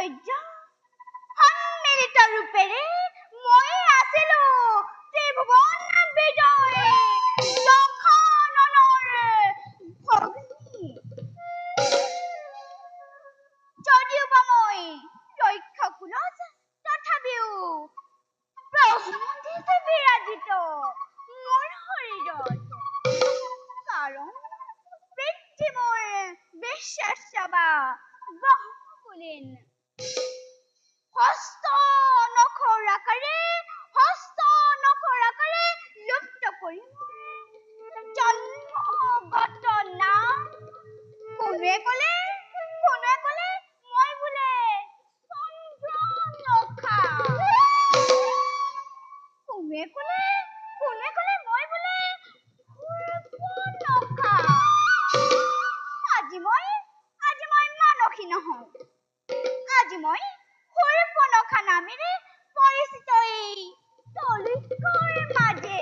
ঐশ্বৰ্য সন্মিলিত ৰূপেৰে মই আছিলো ত্ৰিভুৱন বিজয়ী দশননৰ ভগ্নী। যদিওবা মই লক্ষ্য কুলত তথাপিও ব্ৰহ্মদেৱে বিৰাজিত মোৰ শৰীৰত, কাৰণ পিতৃ মোৰ বিশ্বাস্যবা ব্ৰহ্মকুলীন। হস্ত নখৰ আকাৰে লুপ্ত কৰি মোৰ জন্মগত নাম কোনোৱে কলে মই বোলে চন্দ্ৰনখা। কোনোৱে কলে মই বোলে সূৰ্পনখা। আজি মই মানসী নহওঁ, আজি মই সূৰ্পনখা নামেৰে পৰিচিত এই তলিকৰ মাজে।